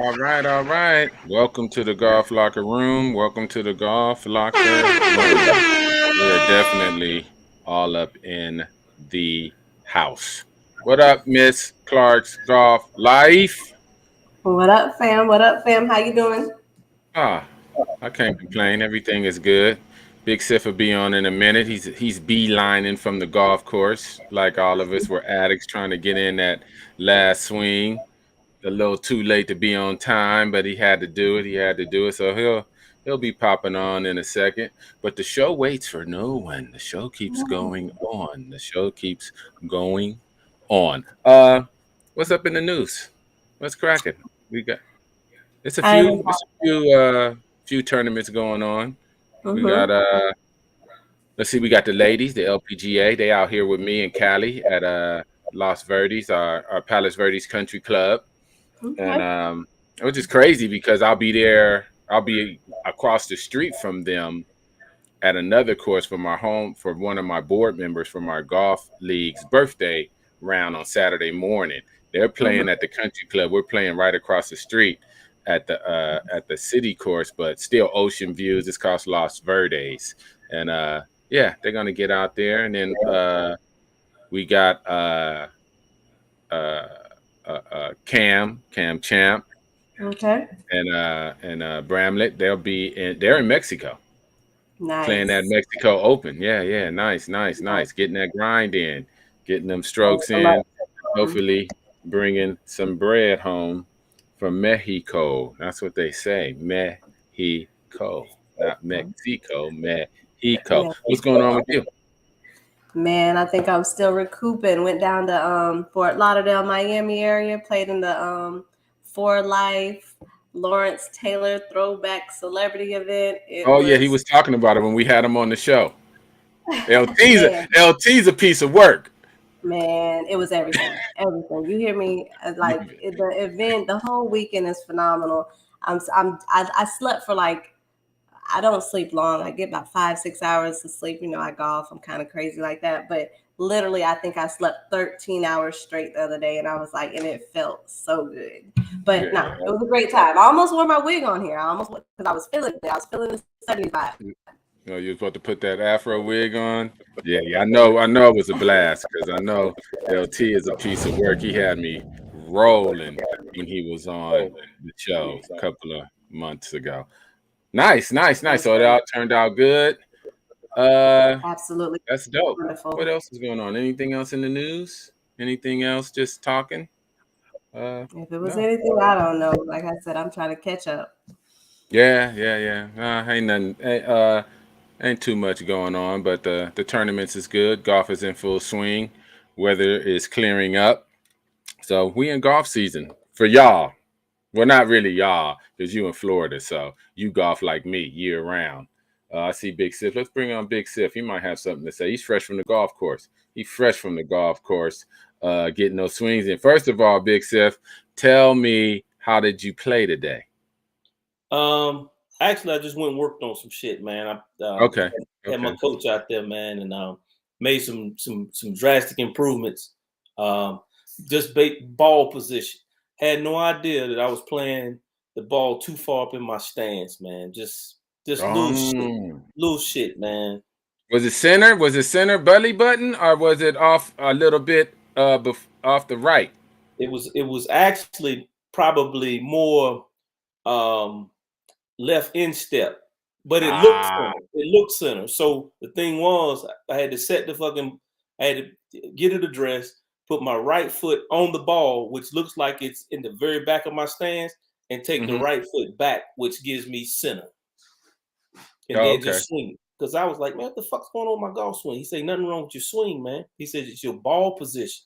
All right, all right. Welcome to the golf locker room. Welcome to the golf locker room. We're definitely all up in the house. What up, Miss Clark's Golf Life? What up, fam? What up, fam? How you doing? Ah, I can't complain. Everything is good. Big Sif will be on in a minute. He's beelining from the golf course, like all of us were addicts trying to get in that last swing. A little too late to be on time, but he had to do it. He had to do it. So he'll be popping on in a second. But the show waits for no one. The show keeps going on. The show keeps going on. What's up in the news? What's cracking? We got it's a I ain't few few tournaments going on. We got mm-hmm. let's see, we got the ladies, the LPGA. They out here with me and Cali at Los Verdes, our Palos Verdes Country Club. And Okay. which is crazy because I'll be there. I'll be across the street from them at another course for my home for one of my board members from our golf league's birthday round on Saturday morning. They're playing at the country club. We're playing right across the street at the city course, but still ocean views. It's called Los Verdes, and yeah, they're gonna get out there, and then we got uh, Cam Champ Okay. and Bramlett. They're in Mexico playing that Nice. Mexico Open. Yeah, nice. Getting that grind in, getting them strokes I love in. it. Hopefully, bringing some bread home from Mexico. That's what they say, Mexico, not Mexico, Mexico. Yeah. What's going on with you? Man, I think I'm still recouping. Went down to Fort Lauderdale, Miami area, played in the For Life Lawrence Taylor throwback celebrity event. It Oh yeah, he was was talking about it when we had him on the show. man, LT's a piece of work. man, it was everything. Everything. You hear me? The event, the whole weekend is phenomenal. I slept for like I don't sleep long. I get about 5, 6 hours to sleep. You know, I golf. I'm kind of crazy like that. But literally, I think I slept 13 hours straight the other day, and I was like, and it felt so good. But no, Yeah. it was a great time. I almost wore my wig on here. I almost because I was feeling it. I was feeling the 75. You know, you was about to put that Afro wig on. Yeah. I know it was a blast because I know LT is a piece of work. He had me rolling when he was on the show a couple of months ago. Nice. So it all turned out good. Uh, Absolutely that's dope. What wonderful. else is going on? Anything else in the news? Anything else? Just talking? If it was No. anything, I don't know. Like I said, I'm trying to catch up. Yeah. Ain't nothing. Ain't too much going on, but the tournaments is good. Golf is in full swing. Weather is clearing up. So we in golf season for y'all. Well, not really y'all, because you in Florida, so you golf like me year round. I see Big Sif. Let's bring on Big Sif. He might have something to say. He's fresh from the golf course. He's fresh from the golf course, getting those swings in. First of all, Big Sif, tell me, how did you play today? Actually, I just went and worked on some shit, man. I Okay. had my coach out there, man, and made some drastic improvements. Just ball position. Had no idea that I was playing the ball too far up in my stance, man. Just little shit, man. Was it center? Was it center belly button, or was it off a little bit off the right? It was actually probably more left instep, but it looked Ah, center. It looked center. So the thing was, I had to set I had to get it addressed, put my right foot on the ball, which looks like it's in the very back of my stance, and take the mm-hmm. right foot back, which gives me center, and Oh, then okay. just swing. Because I was like, man, what the fuck's going on with my golf swing? He said, nothing wrong with your swing, man. He said, it's your ball position.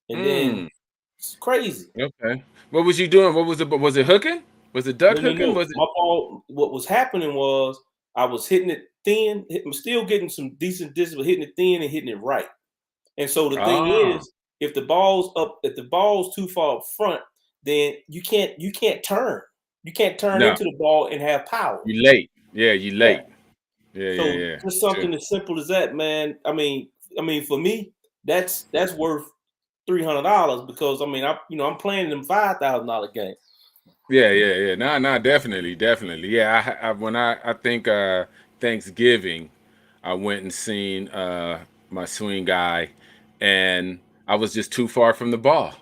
And then it's crazy. Okay. What was you doing? What was it? Was it hooking? Was it duck hooking? No. Was it? My ball, what was happening was I was hitting it thin. I'm still getting some decent distance, but hitting it thin and hitting it right. And so the thing Ah, is, if the ball's too far up front, then you can't turn. You can't turn no. into the ball and have power. You late. Yeah, you Yeah. late. Yeah. So just Sure. something as simple as that, man. I mean, for me, that's worth $300 because I'm playing them $5,000 games. Yeah. No, definitely. Yeah, I think Thanksgiving, I went and seen my swing guy, and I was just too far from the ball.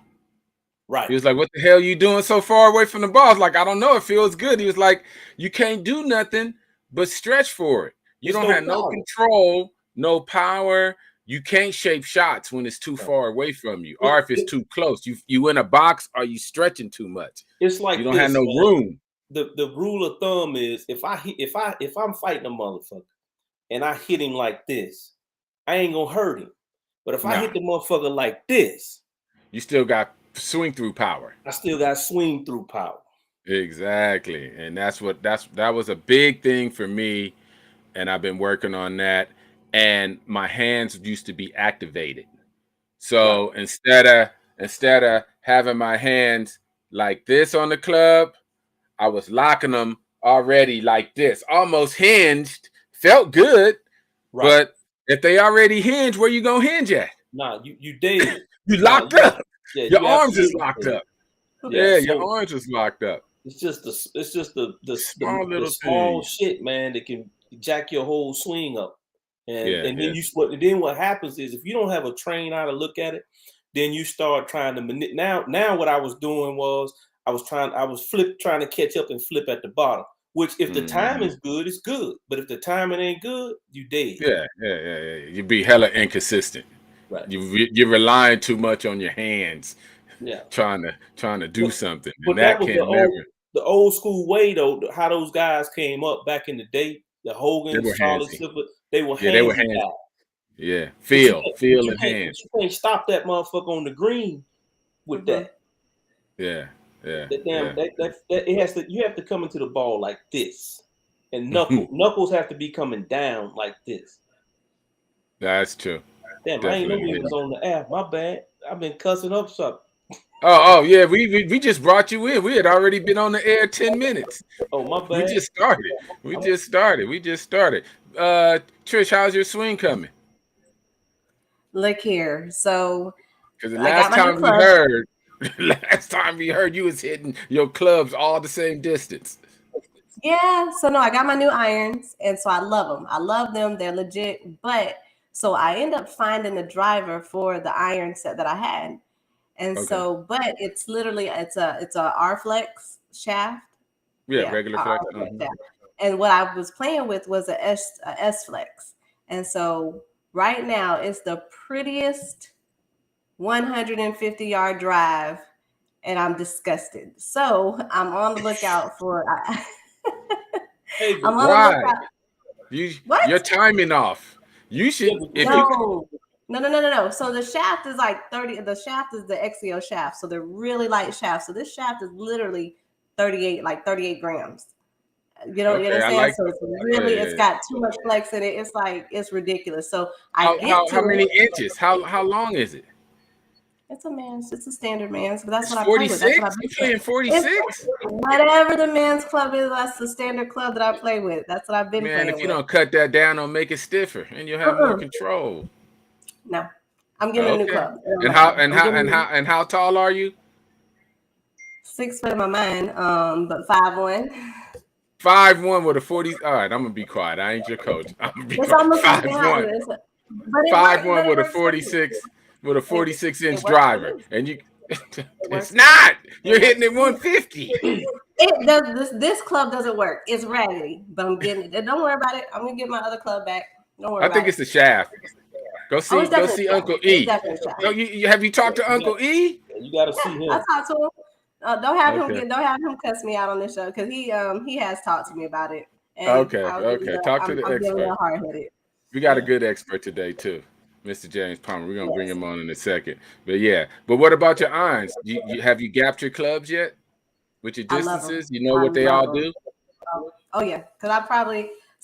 Right. He was like, "What the hell you doing so far away from the ball?" I was like, "I don't know. It feels good." He was like, "You can't do nothing but stretch for it. You It's don't no have no power. control, no power. You can't shape shots when it's too far away from you, or if it's too close. You in a box, are you stretching too much? It's You like don't have this, no man. room." The rule of thumb is if I'm fighting a motherfucker and I hit him like this, I ain't gonna hurt him. But if I Nah, hit the motherfucker like this, you still got swing through power. I still got swing through power. Exactly, and that was a big thing for me, and I've been working on that. And my hands used to be activated. Right. So instead of having my hands like this on the club, I was locking them already like this, almost hinged. Felt good, Right. but if they already hinged, where you gonna hinge at? Nah, you dead. You Nah, locked up. yeah, Your you arms is absolutely locked dead. up. Yeah. Yeah, your So arms is locked up. it's just Small the little small things. shit, man, that can jack your whole swing up. And Yeah, then yeah. then what happens is if you don't have a trained eye to look at it, then you start trying to now what I was doing was I was trying to catch up and flip at the bottom. Which if the time Mhm. is good, it's good. But if the timing ain't good, you dead. Yeah. You be hella inconsistent. Right. You're relying too much on your hands, Yeah. trying to do But something, and but that that was can never. the old school way though, how those guys came up back in the day, the They Hogan, were Charlie handsy. Silver, they were Yeah, they were handsy handsy. guys. Yeah, But you feel, can't feel and hands. you can't stop that motherfucker on the green with Mhm. that. Yeah, yeah, That damn yeah. that it has to you have to come into the ball like this. And knuckles have to be coming down like this. That's true. Damn, I ain't know Definitely. we was on the app. My bad. I've been cussing up something. Oh yeah. We just brought you in. We had already been on the air 10 minutes. Oh, my We bad. just started. We just started. Trish, how's your swing coming? Look here. So Because the I got last my new time we club. heard, you was hitting your clubs all the same distance. Yeah. So no, I got my new irons, and so I love them. I love them. They're legit. But so I end up finding the driver for the iron set that I had, and Okay. so but it's literally it's a R flex shaft. Yeah, Yeah, regular R flex. flex shaft. And what I was playing with was a S flex, and so right now it's the prettiest 150-yard drive, and I'm disgusted. So I'm on the lookout for. Hey, I'm on the Why? lookout. What? You're timing off. You yeah, should but if you No. So the shaft is like 30. The shaft is the XEO shaft. So they're really light shafts. So this shaft is literally 38 grams. You okay, I understand? like So it's yeah, really, it's yeah. got too much flex in it. It's like, it's ridiculous. So I get How to many it. inches? How long is it? It's a standard man's, but that's It's what I play with. That's what 46? I've You been playing. playing It's 46? whatever the men's club is, that's the standard club that I play with. That's what I've been Man, if playing you with. don't cut that down, it'll make it stiffer and you'll have more Uh-uh. control. No, I'm getting a new Okay. club. In And my how mind. and I'm how getting and how and how tall are you? 6 foot in my mind, but 5'1". 5'1" with a 40. All right, I'm gonna be quiet. I ain't your coach. I'm gonna be It's quiet. almost as 5'1". but it works. 5'1" But it with a works for me. 46 with a It, 46-inch it works for driver. me. And you It it's works for me. not. It You're hitting works it for me. 150. It does. This club doesn't work. It's raggedy, but I'm getting it. Don't worry about it. I'm gonna get my other club back. Don't worry I about think it. it's the shaft. Oh, it's Go definitely see shot. Uncle It's E. definitely shot. No, have you talked to Uncle E? you got to see Yeah, I him. talked to him. Okay. Don't have him cuss me out on this show because he has talked to me about it, and Okay. Talk to the I'm getting a expert. little hard headed. We got a Yeah. good expert today too, Mr. James Palmer. We're gonna bring Yes, him on in a second. But yeah, but what about your irons? Have you gapped your clubs yet with your I love them. distances? You know I what they love all them. do? Oh yeah, because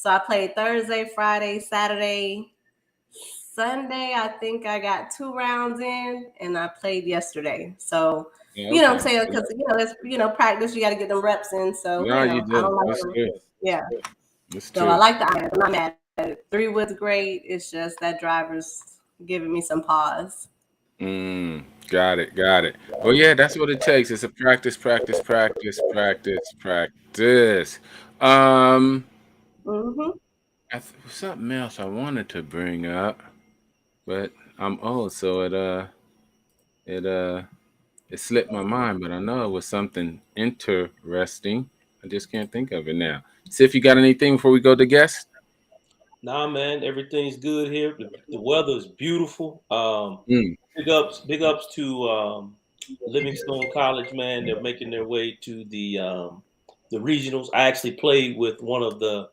I played Thursday, Friday, Saturday, Sunday. I think I got 2 rounds in, and I played yesterday. So Yeah, you know what I'm okay. saying, because there's practice. You got to get them reps in. So No, you I don't do. like That's them. good. Yeah. That's So I true. like the iron. I'm not mad at it. 3 wood's great. It's just that driver's giving me some pause. Got it. Got it. Well, yeah, that's what it takes. It's a practice, practice, practice, practice, practice. Um, Mm-hmm. something else I wanted to bring up, but I'm old, so it it slipped my mind. But I know it was something interesting. I just can't think of it now. See if you got anything before we go to guests. Nah, man, everything's good here. The weather is beautiful. Mm, Big ups to Livingstone College, man. They're making their way to the regionals. I actually played with one of the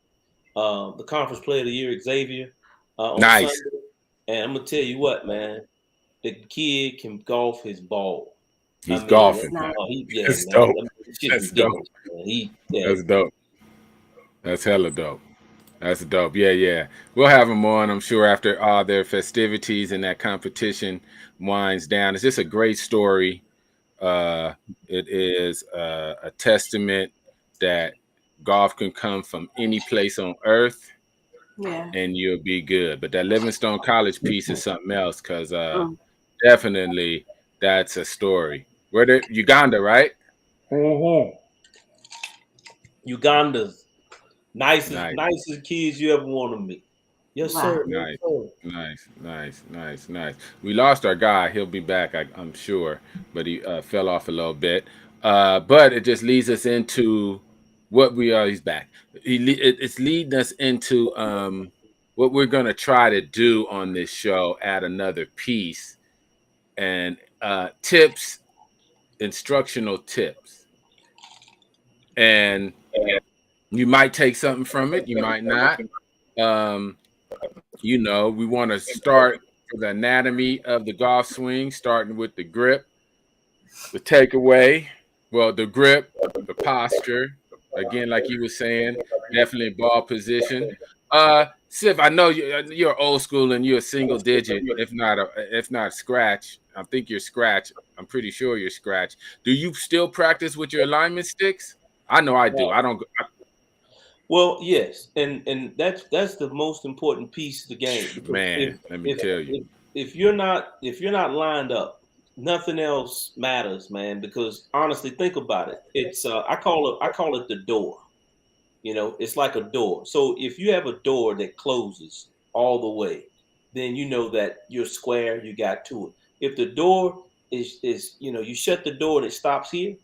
conference player of the year, Xavier, on nice. Sunday. And I'm gonna tell you what, man, the kid can golf his ball. I He's mean, That's golfing nice. now. yeah, That's man, dope. I mean, this shit's That's dope. ridiculous, man. Yeah, That's dope. That's hella dope. That's dope. Yeah, yeah. We'll have them on, I'm sure, after all their festivities and that competition winds down. It's just a great story. It is a testament that golf can come from any place on earth Yeah. and you'll be good. But that Livingstone College piece is something else because Mm. definitely that's a story. Where the Uganda, right? Uganda's Nice. nicest kids you ever want to meet. Yes, Wow. sir. Yes, Nice, sir. nice. We lost our guy. He'll be back, I'm sure, but he fell off a little bit. But it just leads us into what we are. He's back. It's leading us into what we're going to try to do on this show. Add another piece and tips, instructional tips, and you might take something from it. You might not. Um, we want to start with the anatomy of the golf swing, starting with the grip, the takeaway, well, the grip, the posture. Again, like you were saying, definitely ball position. Sif, I know you're old school and you're a single digit, if not scratch. I think you're scratch. I'm pretty sure you're scratch. Do you still practice with your alignment sticks? I know I do. I don't. Well, yes, and that's the most important piece of the game because Man, let me if tell you. if you're not lined up, nothing else matters, man. Because honestly, think about it. It's I call it the door. You know, it's like a door. So if you have a door that closes all the way, then you know that you're square. You got to it. If the door is you shut the door and it stops here,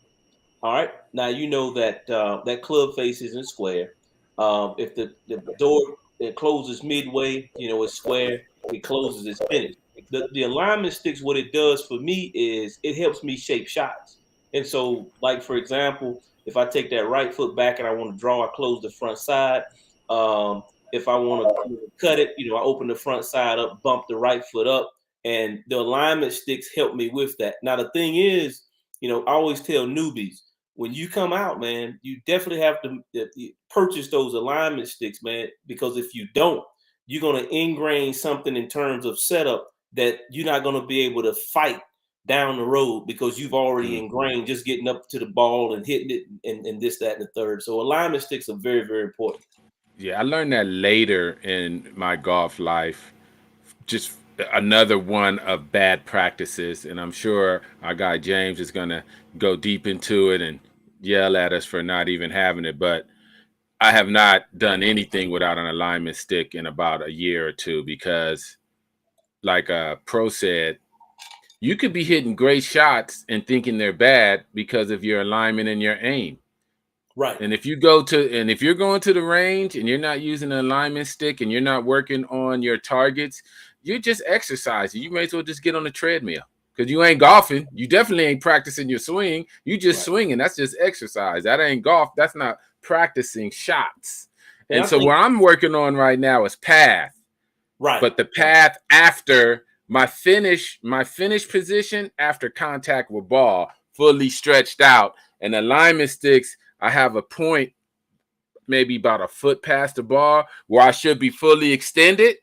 all right. Now you know that that club face isn't square. If the door it closes midway, it's square. It closes, it's finished. The alignment sticks. What it does for me is it helps me shape shots. And so, like for example, if I take that right foot back and I want to draw, I close the front side. If I want to cut it, I open the front side up, bump the right foot up, and the alignment sticks help me with that. Now the thing is, I always tell newbies when you come out, man, you definitely have to purchase those alignment sticks, man, because if you don't, you're going to ingrain something in terms of setup that you're not going to be able to fight down the road because you've already ingrained just getting up to the ball and hitting it and this, that, and the third. So alignment sticks are very, very important. Yeah, I learned that later in my golf life. Just another one of bad practices, and I'm sure our guy James is gonna go deep into it and yell at us for not even having it. But I have not done anything without an alignment stick in about a year or two because, like Pro said, you could be hitting great shots and thinking they're bad because of your alignment and your aim. Right. And if you're going to the range and you're not using an alignment stick and you're not working on your targets, you're just exercising. You may as well just get on the treadmill because you ain't golfing. You definitely ain't practicing your swing. You just swinging. That's just exercise. That ain't golf. That's not practicing shots. And And I so think what I'm working on right now is path, right. but the path after my finish position after contact with ball, fully stretched out, and alignment sticks. I have a point maybe about a foot past the ball where I should be fully extended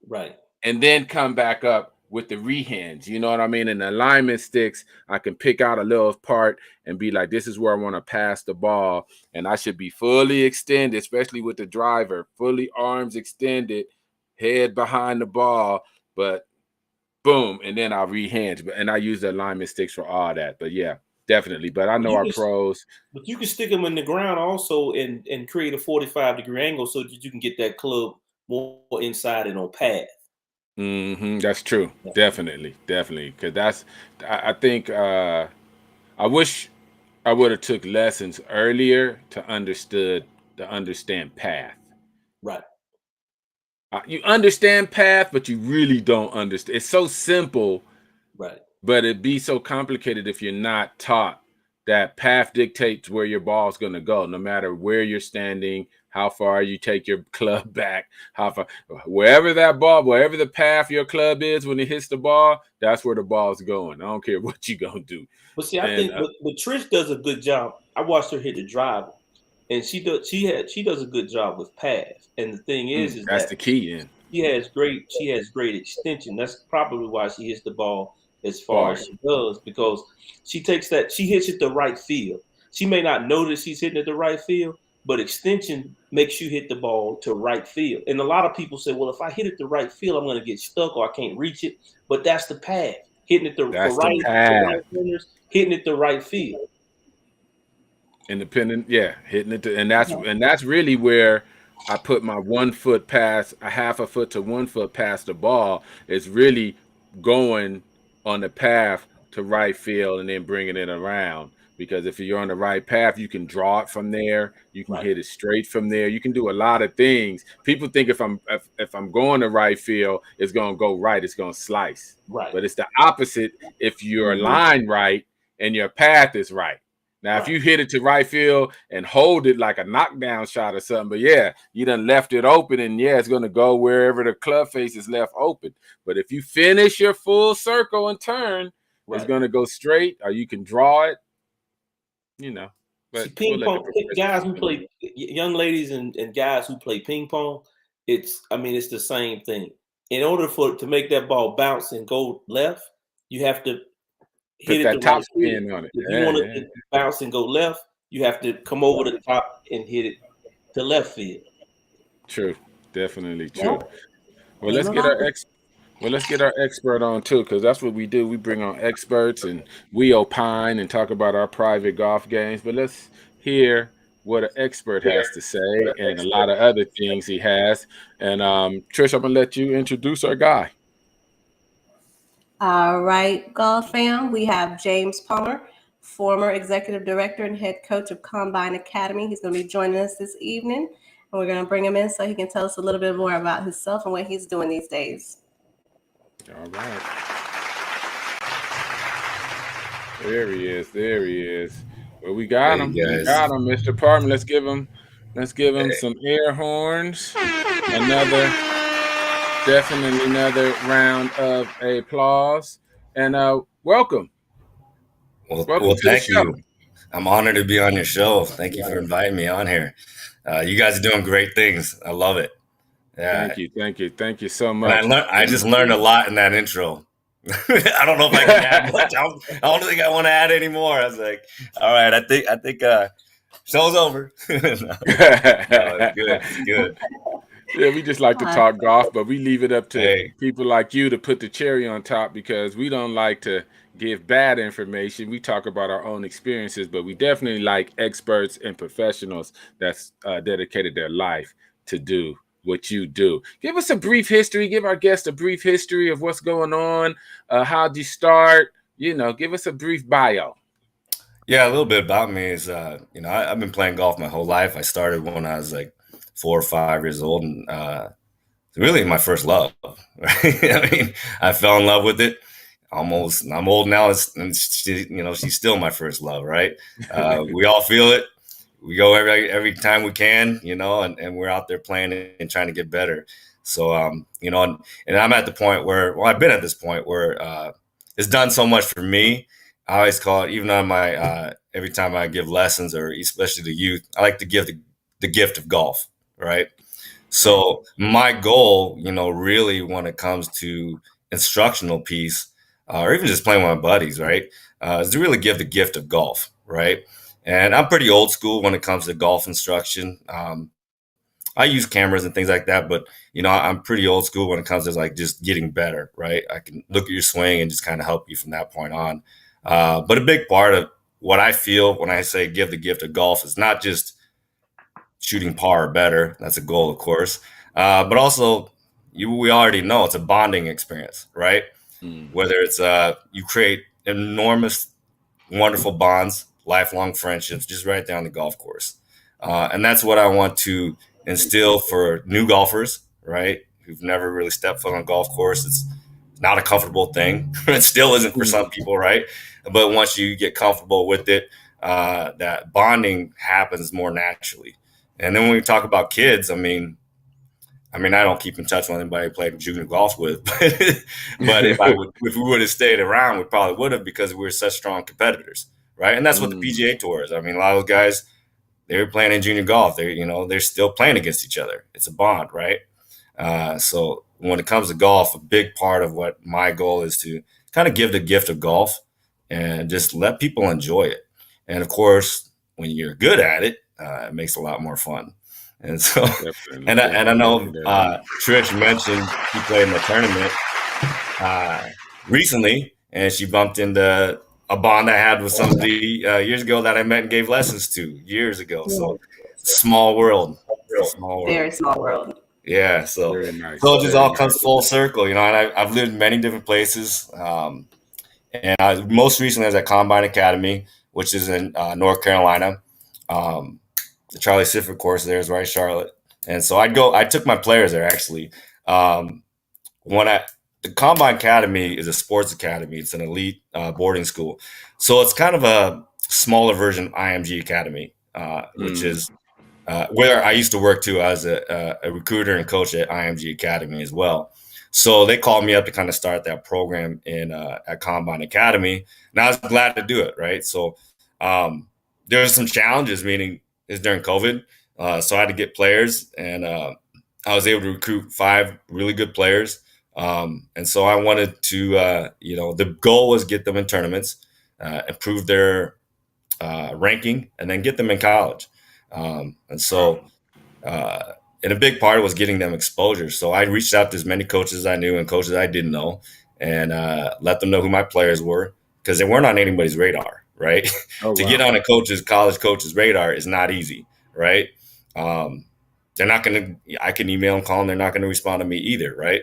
Right. and then come back up with the rehands. You know what I mean? And the alignment sticks, I can pick out a little part and be like, this is where I want to pass the ball. And I should be fully extended, especially with the driver, fully arms extended, head behind the ball. But boom, and then I'll rehinge. And I use the alignment sticks for all that. But yeah, definitely. But I know our pros. But you can stick them in the ground also and create a 45-degree angle so that you can get that club more inside and on path. That's true. Yeah. Definitely. Because I think I wish I would have took lessons earlier to understand path. Right. You understand path, but you really don't understand. It's so simple, right? But it'd be so complicated if you're not taught that path dictates where your ball's going to go, no matter where you're standing, how far you take your club back, how far, wherever the path your club is when it hits the ball, that's where the ball's going. I don't care what you're going to do. But see, I think but Trish does a good job. I watched her hit the driver. And she does a good job with pass. And the thing is that's the key. In she has great extension. That's probably why she hits the ball as far as she does, because she hits it the right field. She may not notice she's hitting it the right field, but extension makes you hit the ball to right field. And a lot of people say, well, if I hit it the right field, I'm going to get stuck or I can't reach it. But that's the path. Hitting it the right winners, hitting it the right field. Independent, yeah, hitting it, and that's really where I put my 1 foot pass, a half a foot to 1 foot past the ball. Is really going on the path to right field and then bringing it around. Because if you're on the right path, you can draw it from there. You can hit it straight from there. You can do a lot of things. People think if I'm going to right field, it's going to go right. It's going to slice. Right. But it's the opposite if you're aligned right and your path is right. Now, if you hit it to right field and hold it like a knockdown shot or something, but yeah, you done left it open, and yeah, it's going to go wherever the club face is left open. But if you finish your full circle and turn, it's going to go straight, or you can draw it, But see, ping pong, guys who play, young ladies and guys who play ping pong, it's the same thing. In order to make that ball bounce and go left, you have to hit that top spin on it. If you want to bounce and go left, you have to come over the top and hit it to left field. True, definitely true. Yeah. Well, let's get our expert on too, because that's what we do. We bring on experts and we opine and talk about our private golf games. But let's hear what an expert has to say and a lot of other things he has. And Trish, I'm gonna let you introduce our guy. All right, golf fam, we have James Palmer, former executive director and head coach of Combine Academy. He's going to be joining us this evening, and we're going to bring him in so he can tell us a little bit more about himself and what he's doing these days. All right. There he is. Well, we got him. We got him, Mr. Palmer. Let's give him some air horns. Definitely another round of applause, and welcome. Well, thank you. I'm honored to be on your show. Thank you for inviting me on here. You guys are doing great things. I love it. Yeah. Thank you so much. I just learned a lot in that intro. I don't know if I can add much. I don't think I want to add anymore. I was like, all right, I think show's over. No, it's good. Yeah, we just like to talk golf, but we leave it up to people like you to put the cherry on top, because we don't like to give bad information. We talk about our own experiences, but we definitely like experts and professionals that's dedicated their life to do what you do. Give us a brief history. Give our guests a brief history of what's going on. How'd you start? Give us a brief bio. Yeah, a little bit about me is, I've been playing golf my whole life. I started when I was like 4 or 5 years old, and really my first love. Right? I fell in love with it. I'm old now, and she's still my first love. Right? We all feel it. We go every time we can, and we're out there playing and trying to get better. So, and I'm at the point where, I've been at this point where it's done so much for me. I always call it, even on my every time I give lessons, or especially to youth, I like to give the gift of golf. Right. So my goal, really when it comes to instructional piece, or even just playing with my buddies, right, is to really give the gift of golf. Right. And I'm pretty old school when it comes to golf instruction. I I use cameras and things like that, but I'm pretty old school when it comes to like just getting better, right? I can look at your swing and just kind of help you from that point on. But a big part of what I feel when I say give the gift of golf is not just shooting par or better. That's a goal, of course. But also, we already know it's a bonding experience, right? Whether it's you create enormous, wonderful bonds, lifelong friendships, just right there on the golf course. And that's what I want to instill for new golfers, right? Who've never really stepped foot on a golf course. It's not a comfortable thing. It still isn't for some people, right? But once you get comfortable with it, that bonding happens more naturally. And then when we talk about kids, I mean, I don't keep in touch with anybody I played junior golf with, but if we would have stayed around, we probably would have, because we were such strong competitors, right? And that's what the PGA Tour is. I mean, a lot of those guys, they were playing in junior golf. They're still playing against each other. It's a bond, right? So when it comes to golf, a big part of what my goal is to kind of give the gift of golf and just let people enjoy it. And of course, when you're good at it, it makes it a lot more fun. And so, and I know Trish mentioned she played in the tournament recently, and she bumped into a bond I had with somebody years ago that I met and gave lessons to years ago. So small world. Very small world. Yeah. So, nice. So it just all comes full circle, and I've lived in many different places. And most recently I was at Combine Academy, which is in North Carolina. The Charlie Sifford course there is right in Charlotte. And so I took my players there actually. The Combine Academy is a sports academy. It's an elite boarding school. So it's kind of a smaller version of IMG Academy, which is where I used to work too as a recruiter and coach at IMG Academy as well. So they called me up to kind of start that program at Combine Academy. And I was glad to do it, right? So there was some challenges, meaning it's during COVID. So I had to get players, and I was able to recruit 5 really good players. And so I wanted to, the goal was get them in tournaments, improve their ranking, and then get them in college. And a big part was getting them exposure. So I reached out to as many coaches I knew and coaches I didn't know, and let them know who my players were, because they weren't on anybody's radar, right? To get on a college coach's radar is not easy, right? They're not going to, I can email them, call them, they're not going to respond to me either, right?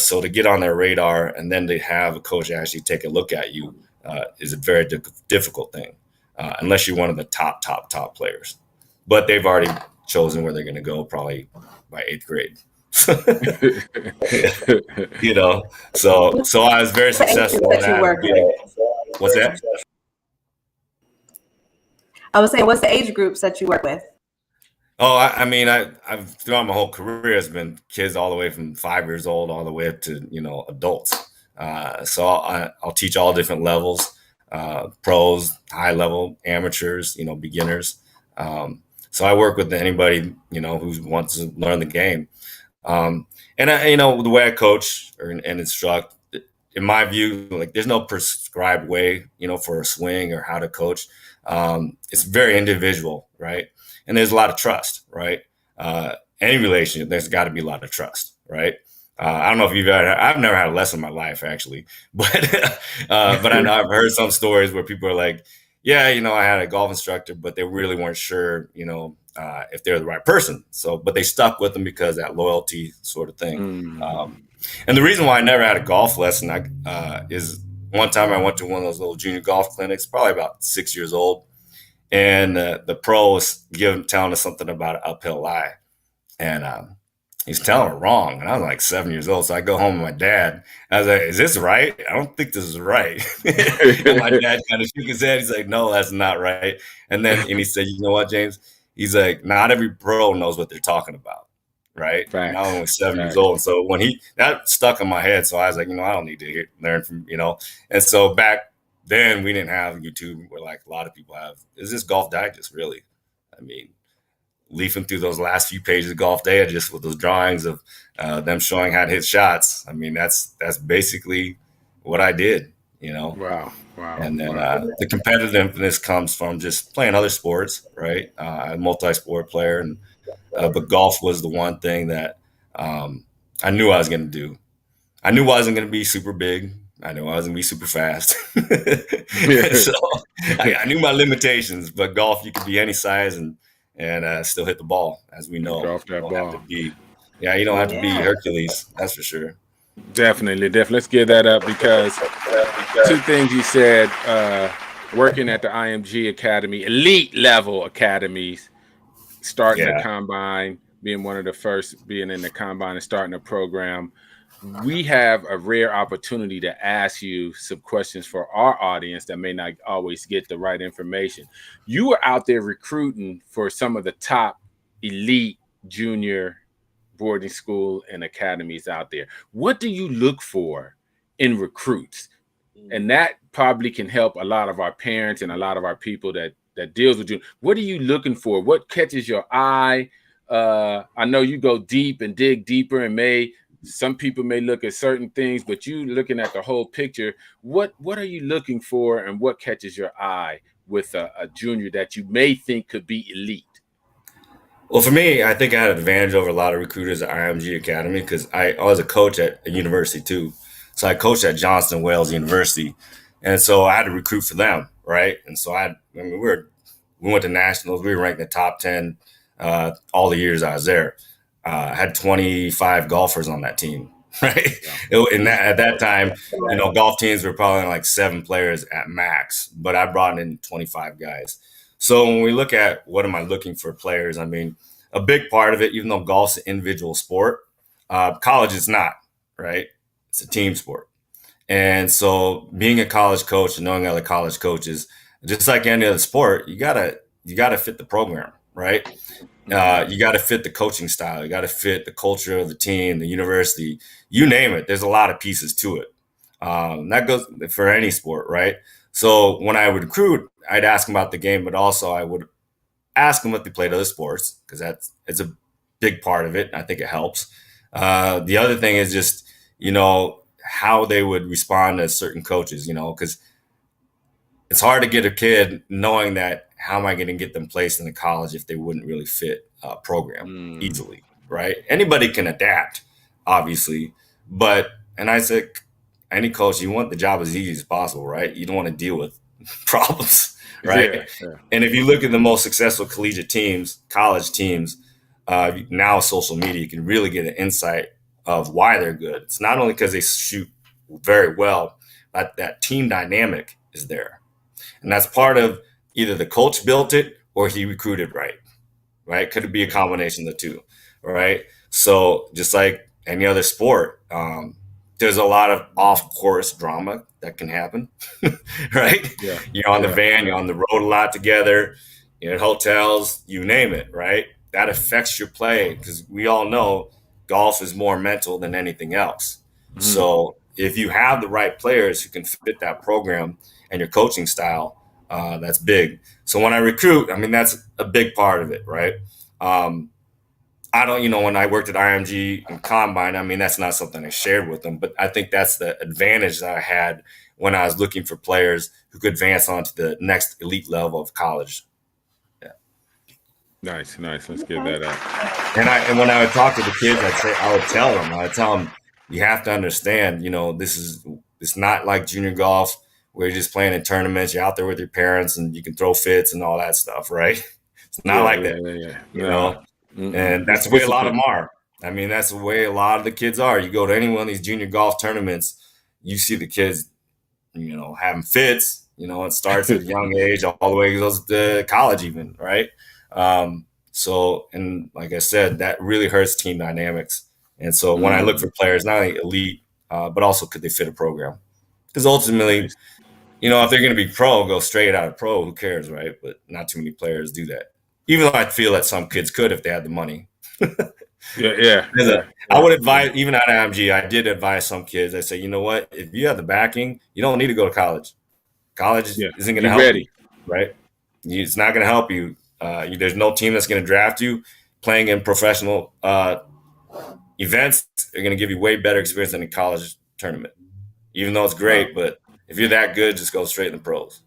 So to get on their radar and then to have a coach actually take a look at you is a very difficult thing, unless you're one of the top players. But they've already chosen where they're going to go probably by 8th grade. So I was very successful in that. What's that? I was saying, what's the age groups that you work with? Oh, I've throughout my whole career has been kids all the way from 5 years old all the way up to adults. So I'll teach all different levels, pros, high level, amateurs, beginners. So I work with anybody who wants to learn the game. And the way I coach and instruct, in my view, like there's no prescribed way for a swing or how to coach. It's very individual, right? And there's a lot of trust, right? Any relationship, there's got to be a lot of trust, right? I don't know if I've never had a lesson in my life actually, but I know I've heard some stories where people are like, yeah, I had a golf instructor, but they really weren't sure, if they're the right person. So, but they stuck with them because that loyalty sort of thing. And the reason why I never had a golf lesson is one time I went to one of those little junior golf clinics, probably about 6 years old. And the pro was telling us something about an uphill lie. And he's telling it wrong. And I was like 7 years old. So I go home with my dad. I was like, is this right? I don't think this is right. And my dad kind of shook his head. He's like, no, that's not right. And he said, you know what, James? He's like, not every pro knows what they're talking about. Right. And I was only 7 years old. So that stuck in my head. So I was like, I don't need to learn from, And so back then we didn't have YouTube where like a lot of people have. Is this Golf Digest really? Leafing through those last few pages of Golf Digest with those drawings of them showing how to hit shots. That's basically what I did, Wow. And then the competitiveness comes from just playing other sports, right? I'm a multi-sport player, and But golf was the one thing that I knew I was going to do. I knew I wasn't going to be super big. I knew I wasn't going to be super fast. So I knew my limitations, but golf, you could be any size and still hit the ball, as we know. Golf that ball. You don't have to be Hercules, that's for sure. Definitely. Let's give that up because two things you said, working at the IMG Academy, elite level academies, starting the combine, being one of the first, being in the combine and starting a program. We have a rare opportunity to ask you some questions for our audience that may not always get the right information. You were out there recruiting for some of the top elite junior boarding school and academies out there. What do you look for in recruits? And that probably can help a lot of our parents and a lot of our people that deals with you. What are you looking for? What catches your eye? I know you go deep and dig deeper, and some people may look at certain things, but you looking at the whole picture. What are you looking for, and what catches your eye with a junior that you may think could be elite? Well, for me, I think I had an advantage over a lot of recruiters at IMG Academy because I was a coach at a university too. So I coached at Johnson Wales University, and so I had to recruit for them, right? And so we went to nationals. We were ranked in the top 10 all the years I was there. I had 25 golfers on that team, right? At that time, golf teams were probably like 7 players at max, but I brought in 25 guys. So when we look at what am I looking for players, I mean, a big part of it, even though golf's an individual sport, college is not, right? It's a team sport. And so being a college coach and knowing other college coaches, just like any other sport, you gotta fit the program, right? You got to fit the coaching style. You got to fit the culture of the team, the university, you name it. There's a lot of pieces to it. That goes for any sport, right? So when I would recruit, I'd ask them about the game, but also I would ask them if they played other sports because it's a big part of it. I think it helps. The other thing is just, how they would respond to certain coaches, because it's hard to get a kid knowing that how am I going to get them placed in the college if they wouldn't really fit a program easily, right? Anybody can adapt, obviously, and I said, any coach, you want the job as easy as possible, right? You don't want to deal with problems, right? Yeah. And if you look at the most successful collegiate teams, college teams, now social media can really get an insight of why they're good. It's not only because they shoot very well, but that team dynamic is there. And that's part of either the coach built it or he recruited right? Could it be a combination of the two, right? So just like any other sport, there's a lot of off-course drama that can happen, right? Yeah. You're on the van, you're on the road a lot together, you're in hotels, you name it, right? That affects your play because we all know golf is more mental than anything else. So if you have the right players who can fit that program and your coaching style, that's big. So when I recruit, I mean, that's a big part of it, right? I don't, when I worked at IMG and Combine, I mean, that's not something I shared with them, but I think that's the advantage that I had when I was looking for players who could advance on to the next elite level of college. Yeah. Nice. Let's give that up. And when I would talk to the kids, I would tell them, you have to understand, it's not like junior golf where you're just playing in tournaments, you're out there with your parents and you can throw fits and all that stuff, right? It's not like that, you know? Mm-hmm. And that's the way a lot of them are. I mean, that's the way a lot of the kids are. You go to any one of these junior golf tournaments, you see the kids, having fits, it starts at a young age, all the way goes to college even, right? So, and like I said, that really hurts team dynamics. And so when I look for players, not only elite, but also could they fit a program? Because ultimately, if they're going to be pro, go straight out of pro, who cares, right? But not too many players do that. Even though I feel that some kids could if they had the money. Yeah. I would advise, even at IMG, I did advise some kids. I say, you know what? If you have the backing, you don't need to go to college. College isn't going to help you, right? It's not going to help you. There's no team that's going to draft you. Playing in professional events are going to give you way better experience than a college tournament. Even though it's great, but if you're that good, just go straight in the pros.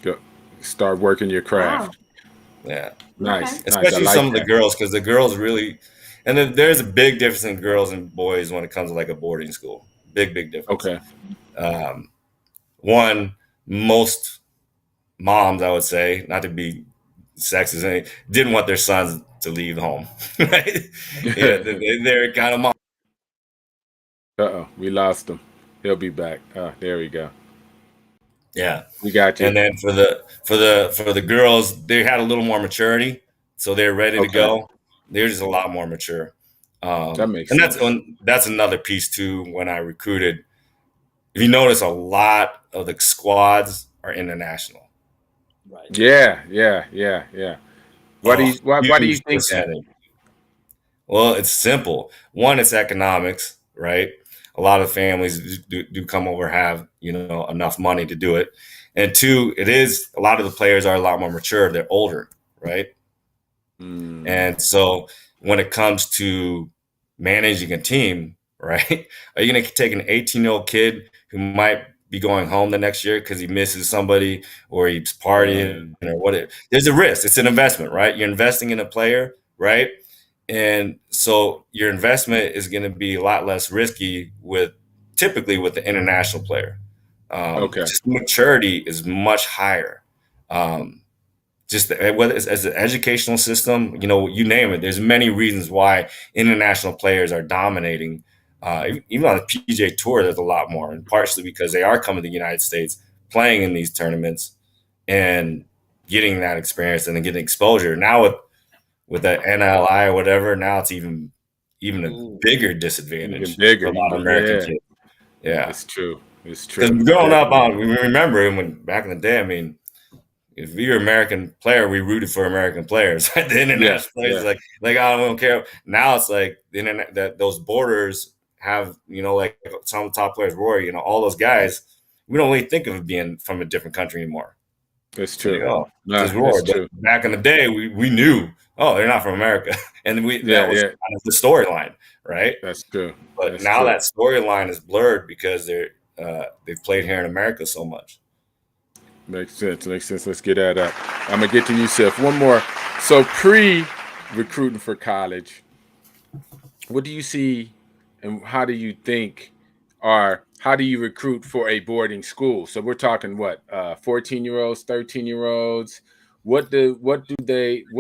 Go. Start working your craft. Yeah. Nice. Okay. Nice. I Especially like some of the that. girls, because the girls really, and then there's a big difference in girls and boys when it comes to like a boarding school. Big difference. Okay. One, most moms, I would say, not to be sexist, didn't want their sons to leave home. Right? Yeah, they're kind of mom. Uh-oh, we lost him. He'll be back. There we go. Yeah. We got you. And then for the girls, they had a little more maturity, so they're ready to Okay. go. They're just a lot more mature. That makes and sense. that's another piece too. When I recruited, if you notice, a lot of the squads are international. Right. Yeah. Why do you Huge think that? percentage. Well, it's simple. One, it's economics, right? A lot of families do come over, have, enough money to do it. And two, it is, a lot of the players are a lot more mature. They're older, right? And so when it comes to managing a team, right? Are you going to take an 18-year-old kid who might be going home the next year because he misses somebody or he's partying or whatever? There's a risk. It's an investment, right? You're investing in a player, right? And so your investment is going to be a lot less risky typically with the international player. Okay. Just maturity is much higher. Just whether it's as an educational system, you name it. There's many reasons why international players are dominating. Even on the PGA Tour, there's a lot more, and partially because they are coming to the United States, playing in these tournaments, and getting that experience and then getting exposure. Now with the NLI or whatever, now it's even a bigger disadvantage for a lot of American kids. Yeah, it's true. It's because true. growing up, we remember when back in the day. I mean, if you're an American player, we rooted for American players. The international players, like I don't care. Now it's like the internet, that those borders have, like some of the top players, Rory, all those guys. We don't really think of it being from a different country anymore. That's true. Like, this Rory. But back in the day, we knew, they're not from America, and that was kind of the storyline, right? That's true. But now that storyline is blurred because they've played here in America so much. Makes sense. Let's get that up. I'm gonna get to you, Seth. One more. So pre-recruiting for college, what do you see, and how do you think, or how do you recruit for a boarding school? So we're talking what, 14-year-olds, 13-year-olds. What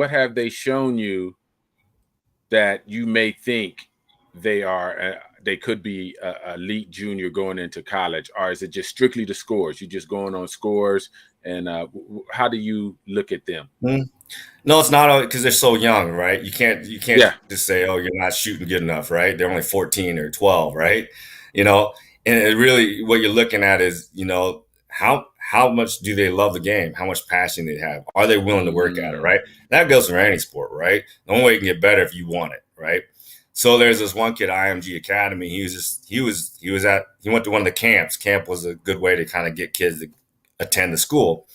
have they shown you that you may think they could be a elite junior going into college, or is it just strictly the scores? You're just going on scores, and how do you look at them? No, it's not, because they're so young, right? You can't just say, oh, you're not shooting good enough, right? They're only 14 or 12, right? And it really, what you're looking at is, how much do they love the game? How much passion they have? Are they willing to work at it, right? That goes for any sport, right? The only way you can get better if you want it, right? So there's this one kid, IMG Academy. He went to one of the camps. Camp was a good way to kind of get kids to attend the school.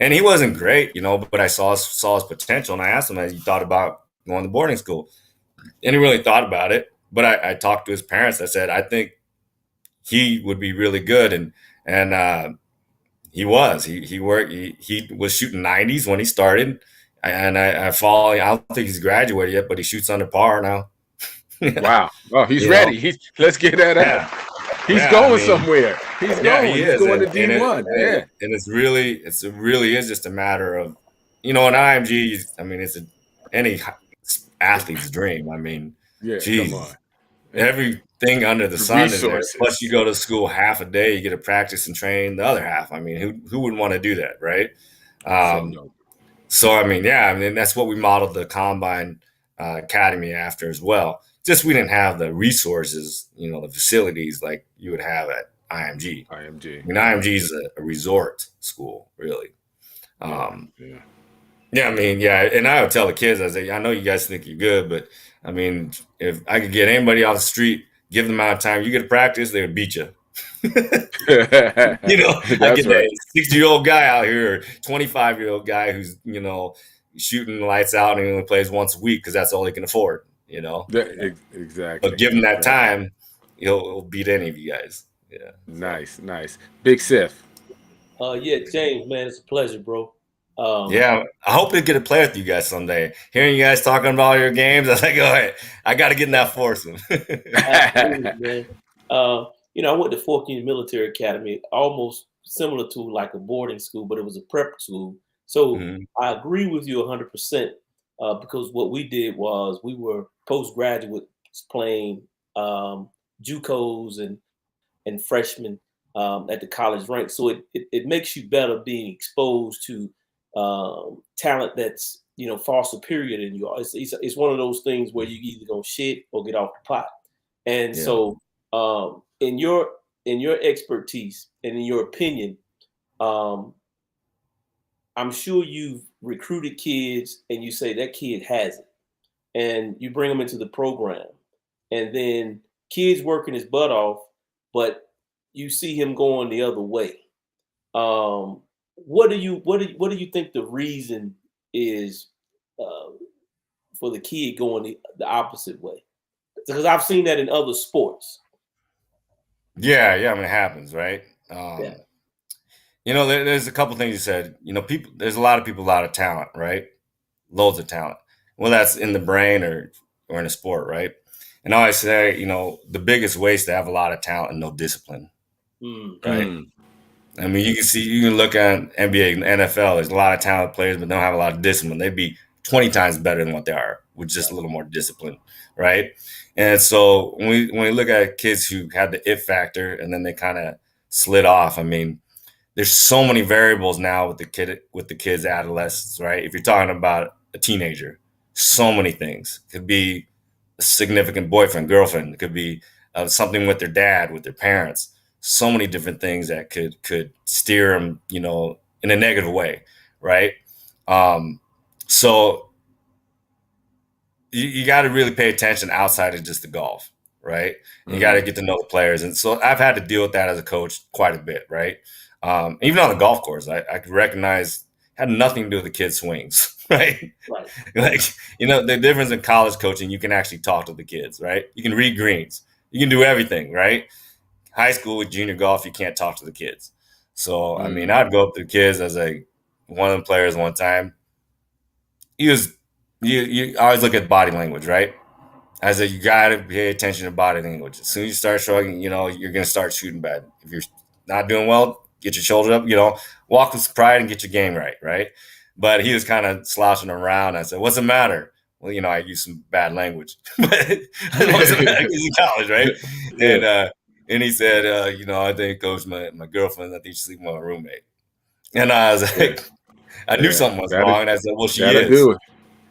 And he wasn't great, but I saw his potential, and I asked him, has he thought about going to boarding school? And he really thought about it. But I talked to his parents. I said, I think he would be really good, and he was. He worked. He was shooting 90s when he started, and I follow. I don't think he's graduated yet, but he shoots under par now. Wow! Oh, he's ready. Let's get that out. He's going somewhere. He's going. He's going to D1. And it really is just a matter of, an IMG. I mean, it's any athlete's dream. I mean, geez, come on. Everything under the sun is there. Plus, you go to school half a day, you get to practice and train the other half. I mean, who wouldn't want to do that, right? So I mean, that's what we modeled the Combine Academy after as well. Just we didn't have the resources, the facilities like you would have at IMG. I mean, IMG is a resort school, really. And I would tell the kids, I say, I know you guys think you're good, but I mean, if I could get anybody off the street, give them the amount of time you get to practice, they would beat you. I get that 60-year-old guy out here, or 25-year-old guy who's, shooting lights out and he only plays once a week because that's all he can afford. Exactly. But give him that time, he'll beat any of you guys. Yeah. Nice. Big Sif. James, man, it's a pleasure, bro. Yeah, I hope to get to play with you guys someday. Hearing you guys talking about all your games, I was like, all right, I got to get in that foursome. Absolutely, man. I went to Fort Union Military Academy, almost similar to like a boarding school, but it was a prep school. So I agree with you 100% because what we did was we were postgraduates playing JUCOs and freshmen at the college rank. So it makes you better being exposed to talent that's far superior than you are. It's one of those things where you either gonna shit or get off the pot. And so in your expertise and in your opinion, I'm sure you've recruited kids and you say that kid has it, and you bring them into the program, and then kids working his butt off, but you see him going the other way. What do you think the reason is for the kid going the opposite way? Because I've seen that in other sports. Yeah, I mean, it happens, right? There's a couple things you said. There's a lot of people, a lot of talent, right? Loads of talent. Well, that's in the brain or in a sport, right? And I always say, the biggest waste to have a lot of talent and no discipline, right? I mean, you can look at NBA and NFL. There's a lot of talented players, but they don't have a lot of discipline. They'd be 20 times better than what they are with just a little more discipline, right? And so when we look at kids who had the it factor and then they kind of slid off, I mean, there's so many variables now with the kids' adolescents, right? If you're talking about a teenager, so many things. It could be a significant boyfriend, girlfriend. It could be something with their dad, with their parents. So many different things that could steer them, in a negative way, right? So you got to really pay attention outside of just the golf, right? You got to get to know the players, and so I've had to deal with that as a coach quite a bit, right? Even on the golf course, I could recognize had nothing to do with the kids' swings, right? Like, the difference in college coaching, you can actually talk to the kids, right? You can read greens, you can do everything, right? High school with junior golf, you can't talk to the kids. So, I mean, I'd go up to the kids as one of the players one time. You always look at body language, right? I said, you got to pay attention to body language. As soon as you start shrugging, you're going to start shooting bad. If you're not doing well, get your shoulder up, walk with pride and get your game right, right? But he was kind of slouching around. I said, what's the matter? Well, I used some bad language. But what's the matter? He's in college, right? Yeah. And he said, I think, Coach, my girlfriend, I think she's sleeping with my roommate. And I was like, I knew something was wrong. And I said, well, she is.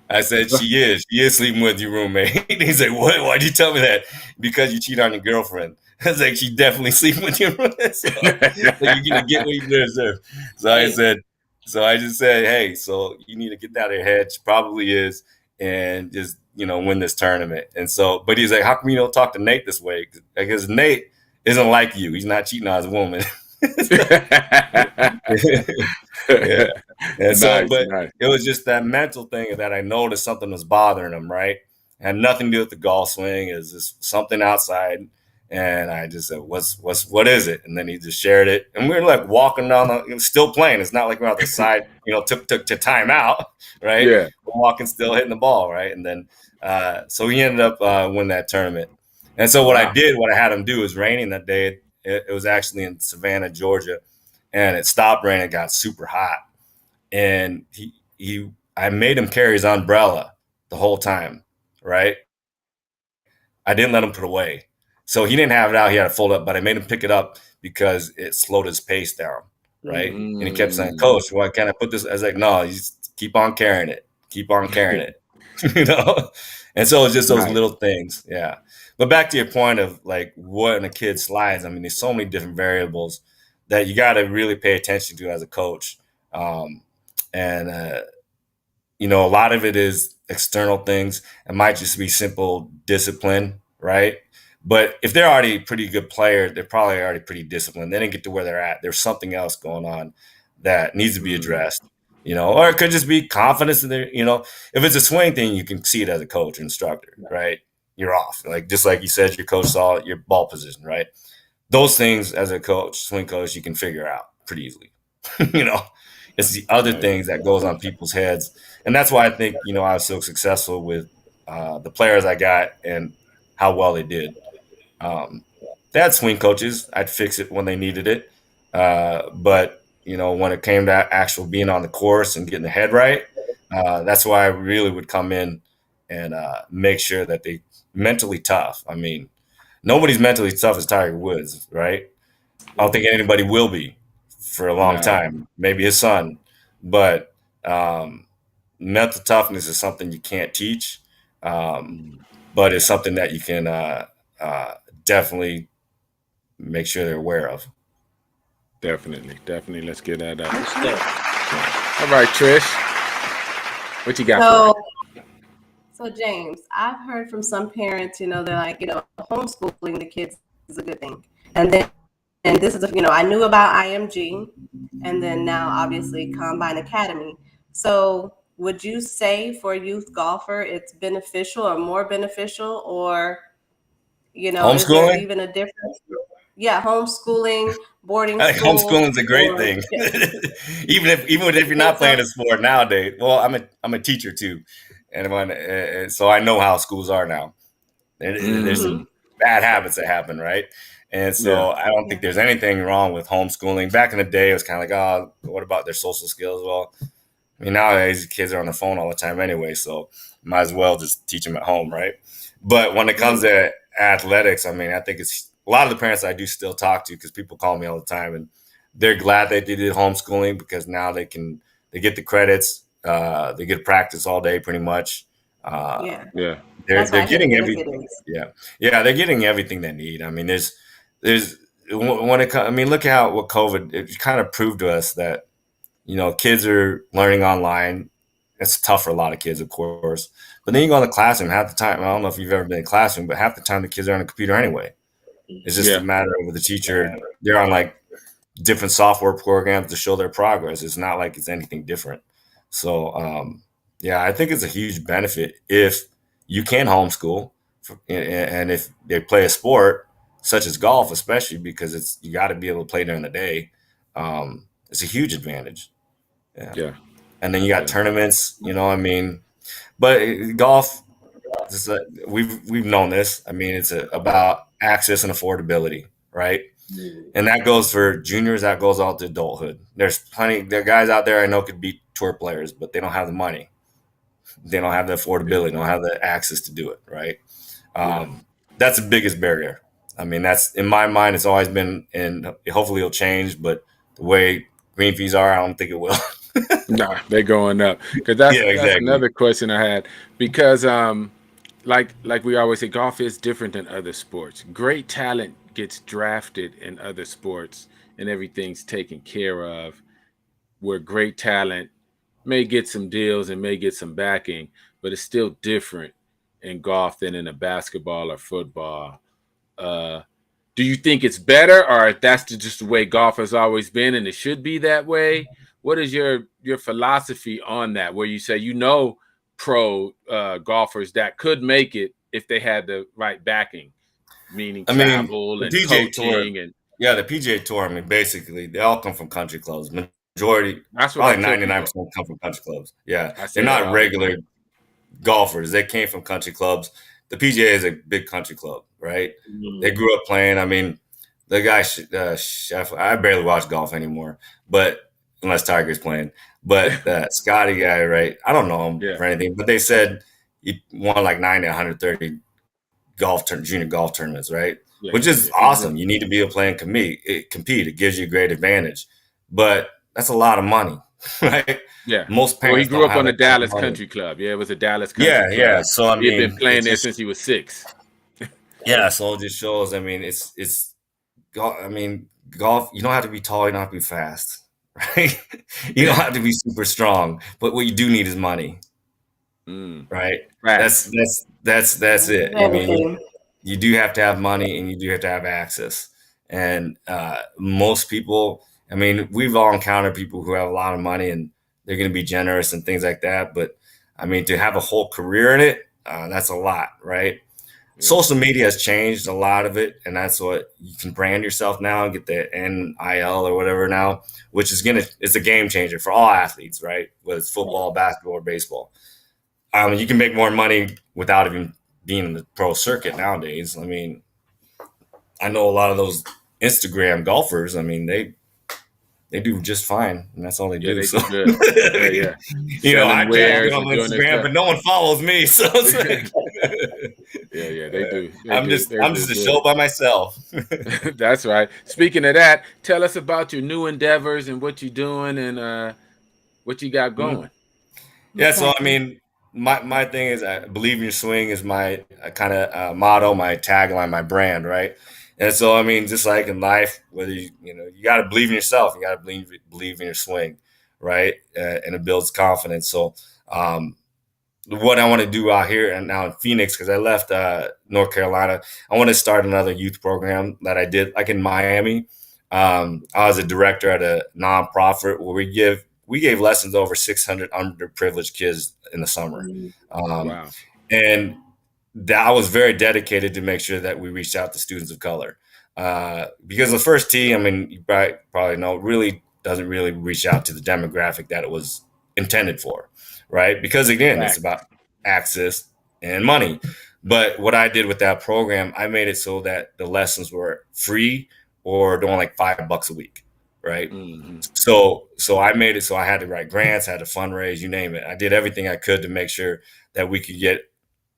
I said, she is. She is sleeping with your roommate. He's like, what? Why'd you tell me that? Because you cheat on your girlfriend. I was like, she definitely sleeping with your roommate. So you're going to get what you deserve. So I just said, hey, so you need to get that out of your head. She probably is. And just, win this tournament. And so, but he's like, how come you don't talk to Nate this way? Because Nate isn't like you. He's not cheating on his woman. Yeah. And so, but it was just that mental thing that I noticed something was bothering him, right? It had nothing to do with the golf swing. It was just something outside. And I just said, what is it? And then he just shared it. And we were like walking down still playing. It's not like we're on the side, took to time out, right? Yeah. We're walking, still hitting the ball, right? And then, so he ended up winning that tournament. And so what I had him do is raining that day. It was actually in Savannah, Georgia, and it stopped raining. It got super hot. And I made him carry his umbrella the whole time, right? I didn't let him put it away. So he didn't have it out. He had it fold up, but I made him pick it up because it slowed his pace down, right? And he kept saying, Coach, why can't I put this? I was like, no, you just keep on carrying it. Keep on carrying it, And so it's just those little things, yeah. But back to your point of like what in a kid slides, I mean, there's so many different variables that you got to really pay attention to as a coach. A lot of it is external things. It might just be simple discipline, right? But if they're already a pretty good player, they're probably already pretty disciplined. They didn't get to where they're at. There's something else going on that needs to be addressed, or it could just be confidence in their, if it's a swing thing, you can see it as a coach or instructor, right? You're off. Just like you said, your coach saw your ball position, right? Those things as a coach, swing coach, you can figure out pretty easily. It's the other things that goes on people's heads. And that's why I think, I was so successful with the players I got and how well they did. They had swing coaches. I'd fix it when they needed it. But, when it came to actual being on the course and getting the head right, that's why I really would come in and make sure that they mentally tough. I mean, nobody's mentally tough as Tiger Woods, right? I don't think anybody will be for a long time. Maybe his son. But mental toughness is something you can't teach, but it's something that you can definitely make sure they're aware of. Definitely. Let's get that up. All right, Trish, what you got? So James, I've heard from some parents, they're like, homeschooling the kids is a good thing, and this is, I knew about IMG, and then now obviously Combine Academy. So would you say for a youth golfer it's beneficial or more beneficial, or homeschooling? Is there even a difference? Yeah, homeschooling, boarding school. Homeschooling is a great thing. even if you're not playing a sport nowadays. Well, I'm a teacher too, and so I know how schools are now. There's some bad habits that happen, right? And so I don't think there's anything wrong with homeschooling. Back in the day, it was kind of like, oh, what about their social skills? Well, I mean, nowadays kids are on the phone all the time anyway, so might as well just teach them at home, right? But when it comes to athletics, I mean, I think it's a lot of the parents I do still talk to, because people call me all the time, and they're glad that they did homeschooling, because now they get the credits, they get practice all day pretty much. They're getting everything. They're getting everything they need. I mean, there's when it comes. I mean, look at what COVID, it kind of proved to us that kids are learning online. It's tough for a lot of kids, of course. But then you go in the classroom, half the time, I don't know if you've ever been in a classroom, but half the time the kids are on a computer anyway. It's just a matter of the teacher. They're on like different software programs to show their progress. It's not like it's anything different. So, I think it's a huge benefit if you can homeschool, and if they play a sport such as golf, especially because you got to be able to play during the day. It's a huge advantage. Yeah. And then you got tournaments, I mean, but golf, we've known this. I mean, it's about access and affordability, right? And that goes for juniors, that goes out to adulthood. There are guys out there I know could be tour players, but they don't have the money. They don't have the affordability, don't have the access to do it, right? That's the biggest barrier. I mean, that's, in my mind, it's always been, and hopefully it'll change, but the way green fees are, I don't think it will. Nah, they're going up. Because that's another question I had. Because like we always say, golf is different than other sports. Great talent gets drafted in other sports and everything's taken care of, where great talent may get some deals and may get some backing, but it's still different in golf than in a basketball or football. Do you think it's better, or that's just the way golf has always been and it should be that way? What is your philosophy on that, where you say, pro golfers that could make it if they had the right backing, meaning travel and PGA coaching Tour, and the PGA Tour, I mean, basically they all come from country clubs. Majority, that's what probably 99% come from country clubs. Yeah, they're not regular golfers. They came from country clubs. The PGA is a big country club, right? They grew up playing. I mean, the guy, Chef, I barely watch golf anymore, but unless Tiger's playing. But that Scotty guy, right? I don't know him for anything, but they said he won like 90, 130 junior golf tournaments, right? Which is awesome. You need to be able to play and compete. It gives you a great advantage, but that's a lot of money, right? Yeah. Most parents. He grew up on the Dallas Country Club. Yeah, it was a Dallas Country Club. Yeah. So I mean, he'd been playing there since he was 6. Yeah. So it just shows. I mean, it's. I mean, golf. You don't have to be tall. You don't have to be fast, right? You don't have to be super strong. But what you do need is money, right? That's it. I mean, you do have to have money, and you do have to have access. And most people. I mean, we've all encountered people who have a lot of money and they're going to be generous and things like that. But I mean, to have a whole career in it, that's a lot, right? social media has changed a lot of it, and that's what you can brand yourself now and get the NIL or whatever now, which is it's a game changer for all athletes, right? Whether it's football, basketball, or baseball. You can make more money without even being in the pro circuit nowadays. I mean, I know a lot of those Instagram golfers. I mean, they do just fine, and that's all they do. They so, do good. I can't get on Instagram, but no one follows me, so it's like, they do. I'm just a show by myself. That's right. Speaking of that, tell us about your new endeavors and what you're doing and what you got going. Yeah, so I mean, my thing is, I believe in your swing is my kind of motto, my tagline, my brand, right? And so, I mean, just like in life, whether you got to believe in yourself, you got to believe in your swing, right? And it builds confidence. So, what I want to do out here and now in Phoenix, because I left North Carolina, I want to start another youth program that I did like in Miami. I was a director at a nonprofit where we gave lessons to over 600 underprivileged kids in the summer. Wow. And that I was very dedicated to make sure that we reached out to students of color. Because the first tee, I mean, you probably know, really doesn't really reach out to the demographic that it was intended for, right? Because again, It's about access and money. But what I did with that program, I made it so that the lessons were free or doing like $5 a week, right? Mm-hmm. So I made it so I had to write grants, had to fundraise, you name it. I did everything I could to make sure that we could get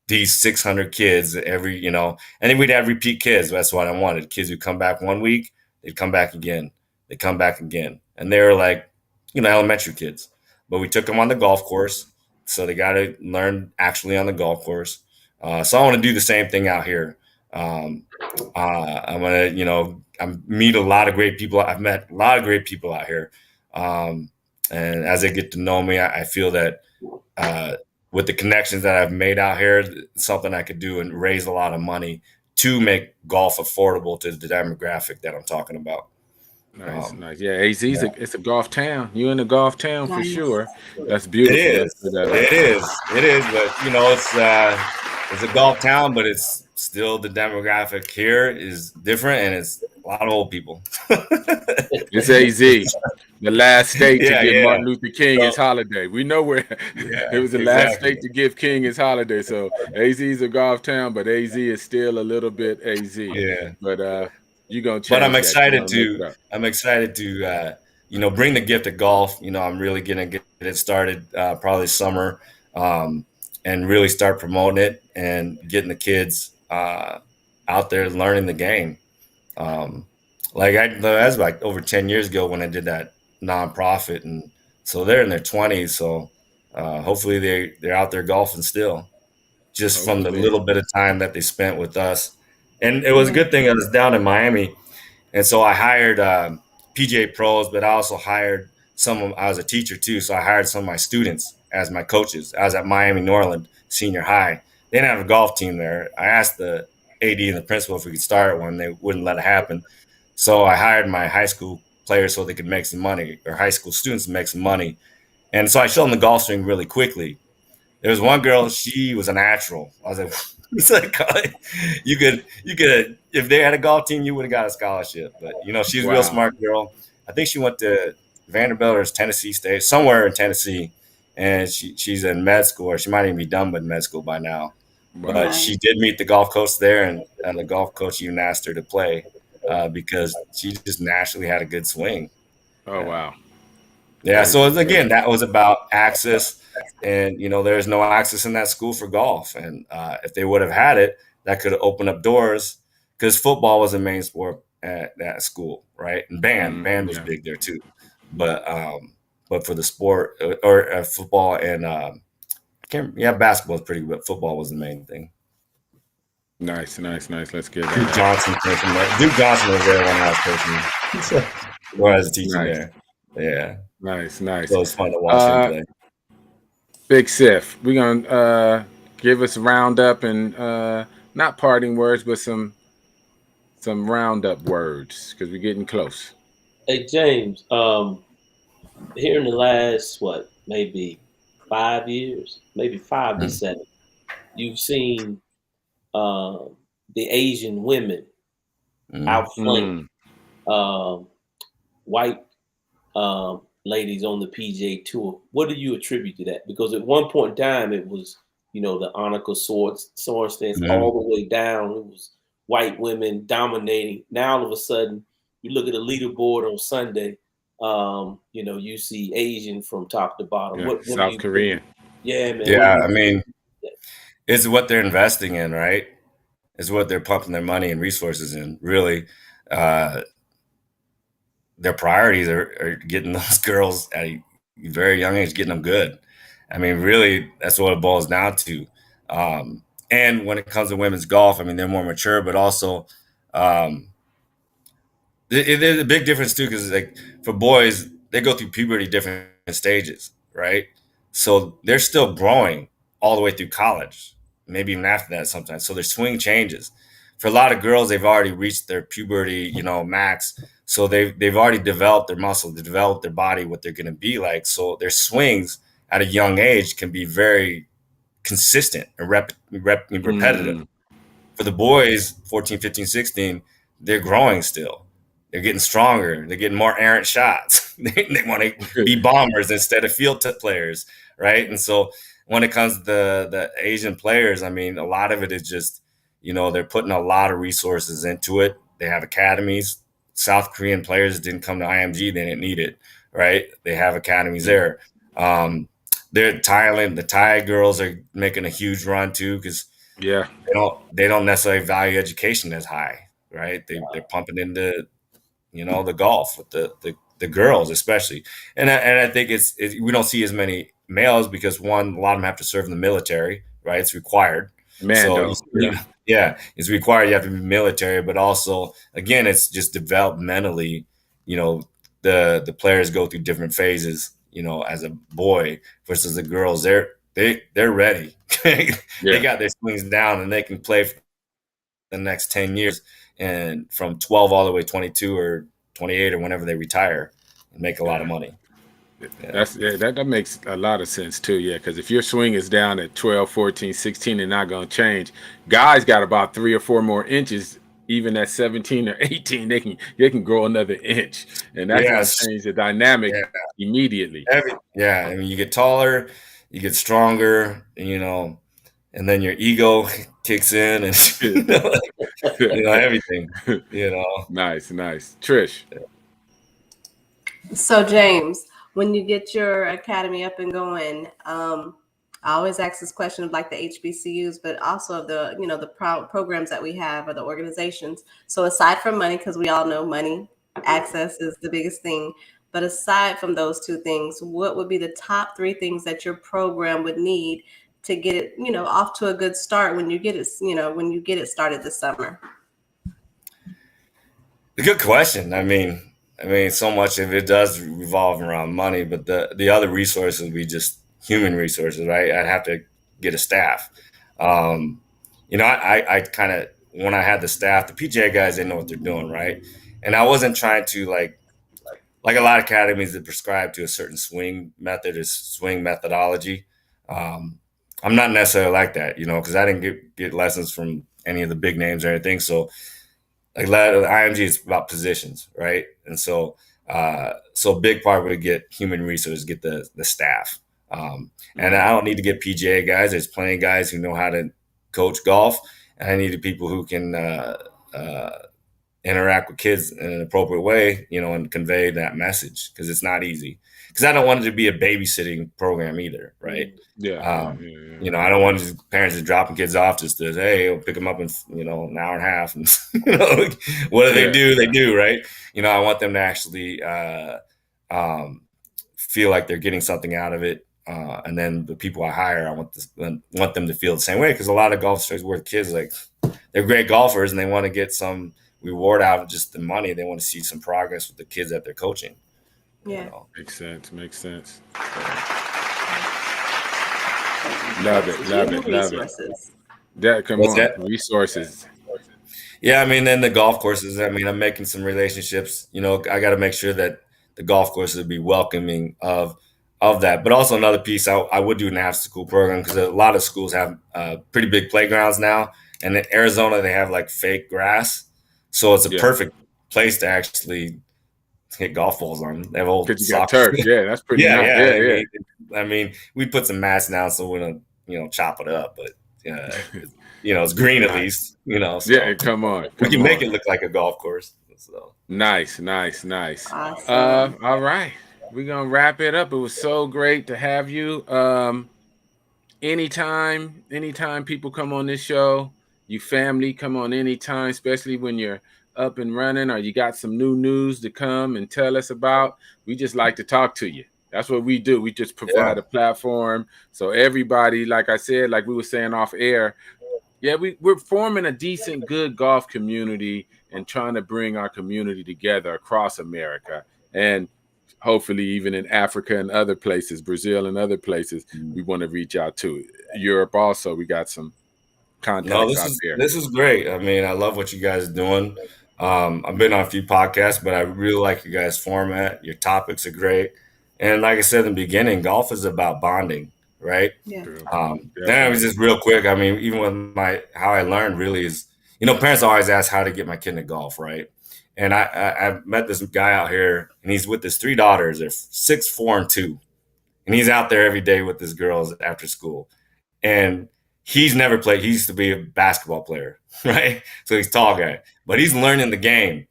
these 600 kids every, and then we'd have repeat kids. That's what I wanted. Kids who come back 1 week, they'd come back again. They come back again. And they were like, elementary kids. But we took them on the golf course. So they got to learn actually on the golf course. So I want to do the same thing out here. I'm going to, I meet a lot of great people. I've met a lot of great people out here. And as they get to know me, I feel that with the connections that I've made out here, it's something I could do and raise a lot of money to make golf affordable to the demographic that I'm talking about. Nice. Yeah, AZ it's a golf town. You're in a golf town for sure. That's beautiful. It is. But it's a golf town, but it's still the demographic here is different, and it's a lot of old people. It's AZ, the last state to give Martin Luther King his holiday. We know where it was the last state to give King his holiday. So AZ is a golf town, but AZ is still a little bit AZ. Yeah. But you're gonna change. But I'm excited to bring the gift of golf. I'm really gonna get it started probably this summer, and really start promoting it and getting the kids out there learning the game. That was like over 10 years ago when I did that nonprofit, and so they're in their 20s. So hopefully they're out there golfing still, just from the little bit of time that they spent with us. And it was a good thing I was down in Miami, and so I hired PGA pros, but I also hired I was a teacher too, so I hired some of my students as my coaches. I was at Miami Norland Senior High. They didn't have a golf team there. I asked the AD and the principal if we could start one. They wouldn't let it happen. So I hired my high school players so they could make some money, or high school students to make some money. And so I showed them the golf swing really quickly. There was one girl, she was a natural. I was like, it's like you could if they had a golf team, you would have got a scholarship. But she's a real smart girl. I think she went to Vanderbilt or Tennessee State, somewhere in Tennessee, and she's in med school, or she might even be done with med school by now. Wow. But she did meet the golf coach there, and the golf coach even asked her to play because she just naturally had a good swing. Oh wow! Yeah. So again, that was about access. And, there's no access in that school for golf. And if they would have had it, that could have opened up doors, because football was the main sport at that school, right? And band was big there too. But for the sport or football and basketball is pretty good, but football was the main thing. Nice. Let's get that. Duke Johnson came from there. Duke Johnson was there when I was coaching. Or as a teacher there. Yeah. Nice. So it was fun to watch him play. Big Sif, we're gonna give us a roundup and not parting words, but some roundup words, because we're getting close. Hey James, here in the last maybe 5 years, maybe 5 to 7, you've seen the Asian women outflank white ladies on the PGA Tour. What do you attribute to that? Because at one point in time, it was, the Annika Sorensens all the way down. It was white women dominating. Now all of a sudden, you look at the leaderboard on Sunday, you see Asian from top to bottom. Yeah, what South Korean. Yeah, man. Yeah, I mean, it's what they're investing in, right? It's what they're pumping their money and resources in. Really, their priorities are getting those girls at a very young age, getting them good. I mean, really, that's what it boils down to. And when it comes to women's golf, I mean, they're more mature, but also there's a big difference too, because like for boys, they go through puberty different stages, right? So they're still growing all the way through college, maybe even after that sometimes. So their swing changes. For a lot of girls, they've already reached their puberty, max. So they've already developed their muscle, they developed their body, what they're going to be like. So their swings at a young age can be very consistent and repetitive. For the boys, 14, 15, 16, they're growing still. They're getting stronger. They're getting more errant shots. They want to be bombers instead of field players, right? And so when it comes to the Asian players, I mean, a lot of it is just, they're putting a lot of resources into it. They have academies. South Korean players didn't come to IMG. They didn't need it, right? They have academies there. They're Thailand. The Thai girls are making a huge run too, because they don't necessarily value education as high, right? They're pumping into the golf with the girls especially, and I think we don't see as many males because one, a lot of them have to serve in the military, right? It's required. Mando. So it's required. You have to be military, but also again, it's just developmentally. The players go through different phases. As a boy versus the girls, they're ready. They got their swings down and they can play for the next 10 years and from 12 all the way 22 or 28 or whenever they retire and make a lot of money. That makes a lot of sense too. Yeah, because if your swing is down at 12, 14, 16 and not going to change, guys got about 3 or 4 more inches. Even at 17 or 18, they can grow another inch, and that's going to change the dynamic immediately. I mean, you get taller, you get stronger, and then your ego kicks in, and everything. Nice. Trish. So James, when you get your academy up and going, I always ask this question of like the HBCUs, but also of the, the programs that we have or the organizations. So aside from money, because we all know money, access is the biggest thing. But aside from those two things, what would be the top 3 things that your program would need to get it, off to a good start when you get it, started this summer? A good question. I mean, so much of it does revolve around money, but the other resources would be just human resources, right? I'd have to get a staff. I kind of, when I had the staff, the PGA guys didn't know what they're doing, right? And I wasn't trying to like a lot of academies that prescribe to a certain swing method or swing methodology. I'm not necessarily like that, because I didn't get lessons from any of the big names or anything. So like IMG is about positions, right? And so a big part would get human resources, get the staff. And I don't need to get PGA guys. There's plenty of guys who know how to coach golf, and I needed people who can interact with kids in an appropriate way, and convey that message, because it's not easy. Because I don't want it to be a babysitting program either, right? I don't want parents just dropping kids off just to, hey, I'll pick them up in an hour and a half, and what do they do? They do, right? I want them to actually feel like they're getting something out of it. And then the people I hire, I want them to feel the same way, because a lot of golf instructors work with kids, like they're great golfers and they want to get some reward out of just the money. They want to see some progress with the kids that they're coaching. Yeah, makes sense. Love it. Resources. Resources. Yeah, I mean, then the golf courses. I mean, I'm making some relationships. I got to make sure that the golf courses would be welcoming of that. But also another piece, I would do an after school program, because a lot of schools have pretty big playgrounds now, And in Arizona, they have like fake grass. So it's a Yeah. perfect place to actually hit golf balls on. They have old Because you got soccer. turf. Yeah, that's pretty Yeah, nice. yeah. Yeah, I mean, we put some mats down so we don't, chop it up, but it's green at Nice. least, so Yeah, come on. we can make it look like a golf course. So Nice. Awesome. All right. We're gonna wrap it up. It was so great to have you. Anytime people come on this show, you family come on anytime, especially when you're up and running or you got some new news to come and tell us about. We just like to talk to you. That's what we do. We just provide a platform. So everybody, like I said, like we were saying off air, yeah, we're forming a decent, good golf community and trying to bring our community together across America. And hopefully even in Africa and other places, Brazil and other places, we want to reach out to. Europe also, we got some contacts out there. This is great. I mean, I love what you guys are doing. I've been on a few podcasts, but I really like your guys' format. Your topics are great. And like I said in the beginning, golf is about bonding, right? Yeah. Then it was just real quick. I mean, even with how I learned really is, parents always ask how to get my kid into golf, right? And I met this guy out here, and he's with his 3 daughters. They're 6, 4, and 2, and he's out there every day with his girls after school. And he's never played. He used to be a basketball player, right? So he's a tall guy, but he's learning the game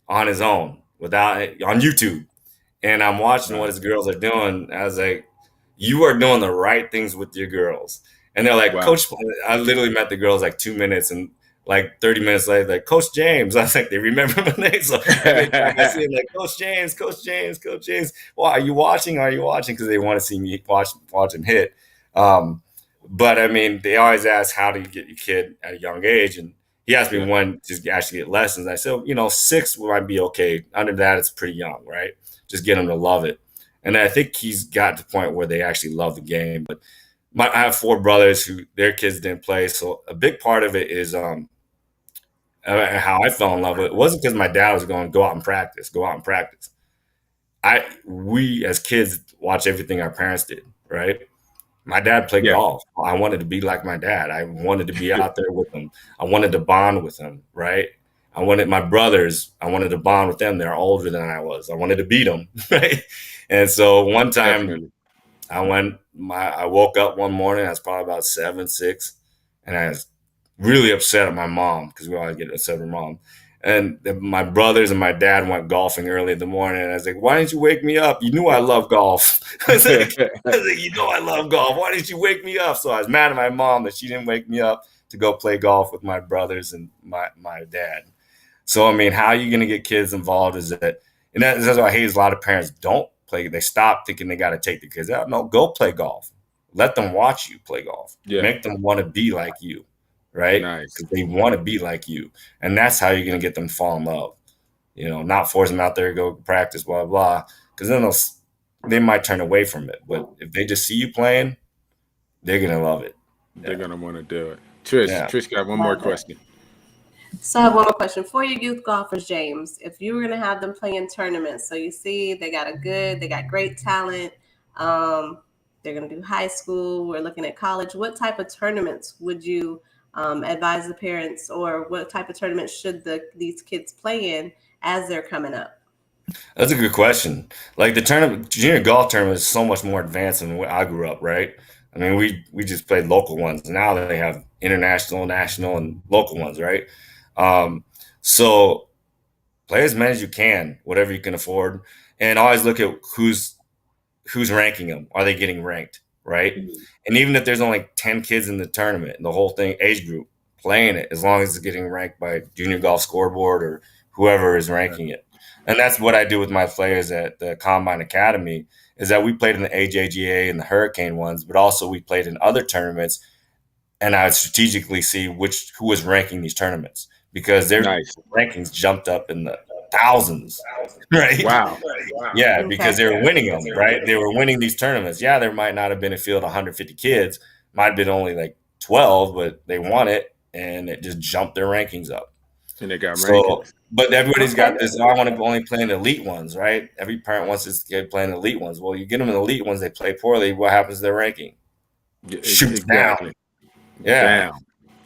on his own on YouTube. And I'm watching what his girls are doing. I was like, you are doing the right things with your girls. And they're like, Coach, I literally met the girls like 2 minutes, and like 30 minutes later, like, Coach James. I was like, they remember my name. So I see him like, Coach James. Well, are you watching? Because they want to see me watch him hit. But I mean, they always ask, how do you get your kid at a young age? And he asked me when to actually get lessons. I said, 6 might be okay. Under that, it's pretty young, right? Just get them to love it. And I think he's got to the point where they actually love the game. But I have 4 brothers who their kids didn't play. So a big part of it is how I fell in love with it. It wasn't because my dad was going, go out and practice. We as kids watch everything our parents did, right? My dad played golf. I wanted to be like my dad. I wanted to be out there with him. I wanted to bond with him, right? I wanted my brothers. I wanted to bond with them. They're older than I was. I wanted to beat them, right? And so one time I woke up one morning. I was probably about 7, 6, and I was really upset at my mom because we always get upset at my mom. And my brothers and my dad went golfing early in the morning. And I was like, why didn't you wake me up? You knew I love golf. I was like, you know I love golf. Why didn't you wake me up? So I was mad at my mom that she didn't wake me up to go play golf with my brothers and my dad. So, I mean, how are you going to get kids involved is that, and that's what I hate is a lot of parents don't play. They stop thinking they got to take the kids out. No, go play golf. Let them watch you play golf. Yeah. Make them want to be like you. Right? Because they want to be like you. And that's how you're going to get them to fall in love. Not force them out there to go practice, blah, blah. Because then they might turn away from it. But if they just see you playing, they're going to love it. They're going to want to do it. Trish got one more question. So I have one more question. For your youth golfers, James, if you were going to have them play in tournaments, so you see they got great talent, they're going to do high school, we're looking at college, what type of tournaments would you advise the parents, or what type of tournaments should these kids play in as they're coming up? That's a good question. Like the junior golf tournament is so much more advanced than when I grew up, right? I mean, we just played local ones. Now they have international, national, and local ones, right? So play as many as you can, whatever you can afford, and always look at who's ranking them. Are they getting ranked? Right. Mm-hmm. And even if there's only 10 kids in the tournament, the whole thing, age group, playing it, as long as it's getting ranked by Junior Golf Scoreboard or whoever is ranking it. And that's what I do with my players at the Combine Academy, is that we played in the AJGA and the Hurricane ones, but also we played in other tournaments. And I would strategically see who was ranking these tournaments, because their rankings jumped up in the thousands, right? Wow. Yeah, because they were winning them, right? They were winning these tournaments. Yeah, there might not have been a field of 150 kids. Might have been only like 12, but they won it, and it just jumped their rankings up. And they got rankings. But everybody's got this, I want to only play in the elite ones, right? Every parent wants to get playing the elite ones. Well, you get them in the elite ones, they play poorly. What happens to their ranking? Shoots down. Yeah. Damn.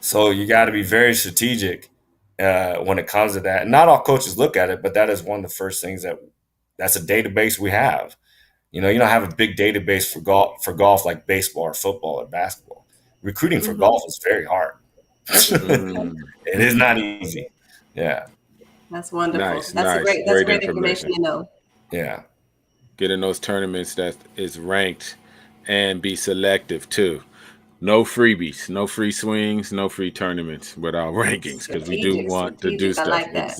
So you got to be very strategic when it comes to that. And not all coaches look at it, but that is one of the first things that's a database we have. You don't have a big database for golf like baseball or football or basketball. Recruiting for golf is very hard. It is not easy. Yeah. That's wonderful. Nice, That's nice. great information to know. Yeah. Get in those tournaments that is ranked and be selective too. No freebies, no free swings, no free tournaments without rankings, because we do want to do stuff. I like that.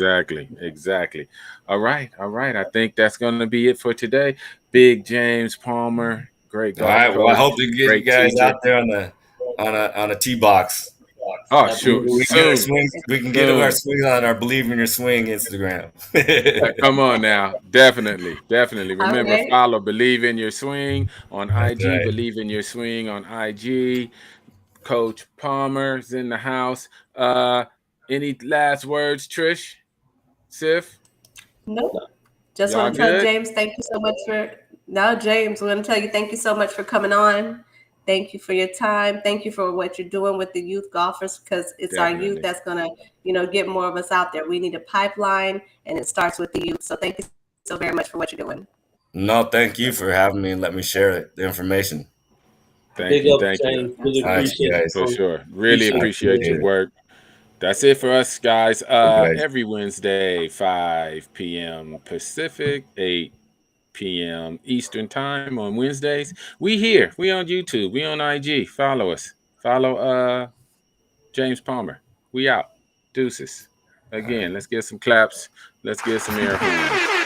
Exactly. All right. I think that's going to be it for today. Big James Palmer, great golf. All right. Well, I hope to get you guys teacher. out there on a tee box. Oh, sure. We can get our swings on our Believe in Your Swing Instagram. Come on now. Definitely. Remember, Okay. follow Believe in Your Swing on IG, right. Believe in Your Swing on IG. Coach Palmer's in the house. Any last words, Trish? Sif? Nope. Just Y'all want to tell good? James, thank you so much James, we're going to tell you thank you so much for coming on. Thank you for your time. Thank you for what you're doing with the youth golfers, because it's our youth that's going to, get more of us out there. We need a pipeline, and it starts with the youth. So thank you so very much for what you're doing. No, thank you for having me and let me share the information. Thank you. Really appreciate it. For sure. Really appreciate your work. That's it for us, guys. Every Wednesday, 5 p.m. Pacific, 8 p.m. Eastern time on Wednesdays. We here. We on YouTube. We on IG. Follow us. Follow James Palmer. We out. Deuces. Again, let's get some claps. Let's get some air horns.